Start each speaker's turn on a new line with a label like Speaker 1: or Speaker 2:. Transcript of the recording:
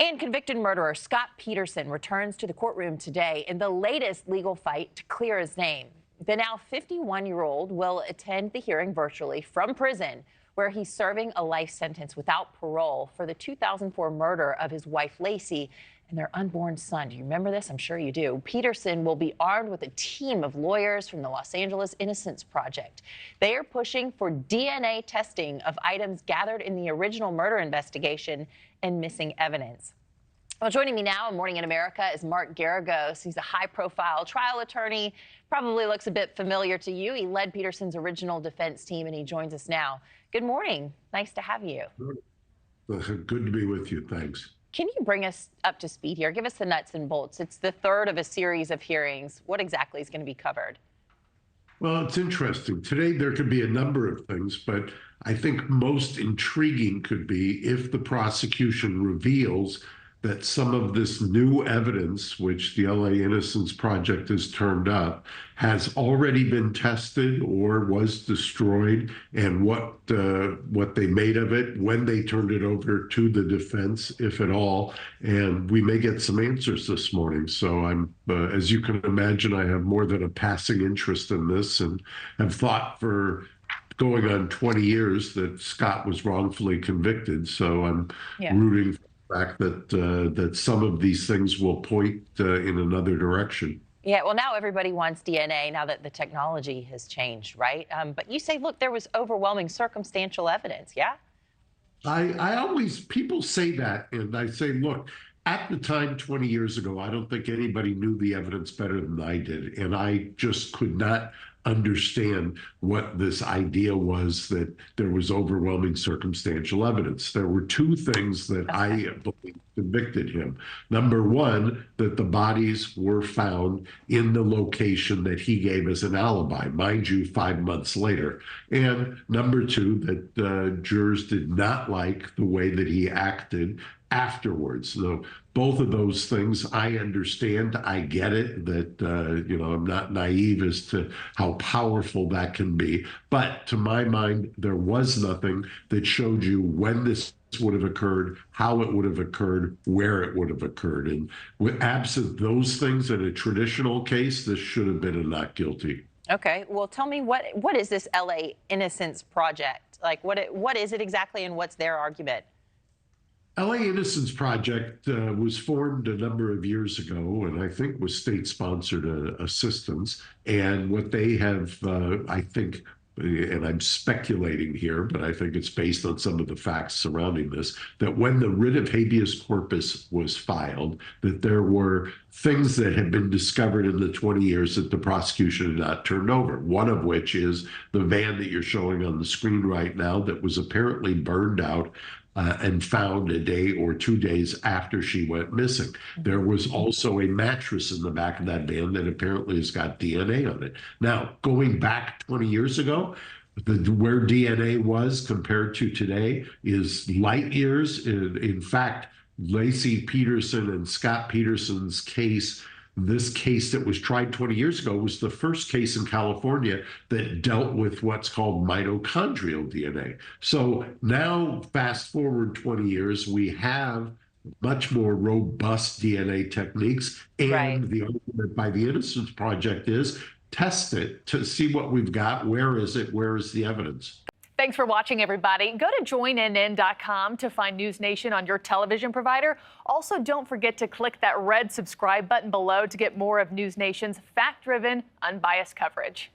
Speaker 1: And convicted murderer Scott Peterson returns to the courtroom today in the latest legal fight to clear his name. The now 51-year-old will attend the hearing virtually from prison, where he's serving a life sentence without parole for the 2004 murder of his wife, Lacey, and their unborn son. Do you remember this? I'm sure you do. Peterson will be armed with a team of lawyers from the Los Angeles Innocence Project. They are pushing for DNA testing of items gathered in the original murder investigation and missing evidence. Well, joining me now on Morning in America is Markie Geragos. He's a high-profile trial attorney. Probably looks a bit familiar to you. He led Peterson's original defense team, and he joins us now. Good morning. Nice to have you.
Speaker 2: Good to be with you. Thanks.
Speaker 1: Can you bring us up to speed here? Give us the nuts and bolts. It's the third of a series of hearings. What exactly is going to be covered?
Speaker 2: Well, it's interesting. Today, there could be a number of things, but I think most intriguing could be if the prosecution reveals that some of this new evidence, which the LA Innocence Project has turned up, has already been tested or was destroyed, and what they made of it, when they turned it over to the defense, if at all. And we may get some answers this morning. So I'm, as you can imagine, I have more than a passing interest in this and have thought for going on 20 years that Scott was wrongfully convicted. So I'm rooting for fact that some of these things will point in another direction.
Speaker 1: Yeah, well, now everybody wants DNA now that the technology has changed, right? But you say, look, there was overwhelming circumstantial evidence, yeah?
Speaker 2: I always, people say that, and I say, look, at the time 20 years ago, I don't think anybody knew the evidence better than I did, and I just could not understand what this idea was that there was overwhelming circumstantial evidence. There were two things that I believe convicted him. Number one, that the bodies were found in the location that he gave as an alibi, mind you, 5 months later. And number two, that jurors did not like the way that he acted afterwards. So both of those things, I understand, I get it, that, I'm not naive as to how powerful that can be. But to my mind, there was nothing that showed you when this would have occurred, how it would have occurred, where it would have occurred. And absent those things in a traditional case, this should have been a not guilty.
Speaker 1: Okay, well, tell me, what is this LA Innocence Project? Like, what is it exactly, and what's their argument?
Speaker 2: LA Innocence Project was formed a number of years ago, and I think was state-sponsored assistance. And what they have, I think, and I'm speculating here, but I think it's based on some of the facts surrounding this, that when the writ of habeas corpus was filed, that there were things that had been discovered in the 20 years that the prosecution had not turned over. One of which is the van that you're showing on the screen right now that was apparently burned out and found a day or 2 days after she went missing. There was also a mattress in the back of that van that apparently has got DNA on it. Now, going back 20 years ago, where DNA was compared to today is light years. In fact, Lacey Peterson and Scott Peterson's case, this case that was tried 20 years ago, was the first case in California that dealt with what's called mitochondrial DNA. So now, fast forward 20 years, we have much more robust DNA techniques. And the argument by the Innocence Project is test it to see what we've got. Where is it? Where is the evidence?
Speaker 3: Thanks for watching, everybody. Go to joinnn.com to find NewsNation on your television provider. Also, don't forget to click that red subscribe button below to get more of NewsNation's fact-driven, unbiased coverage.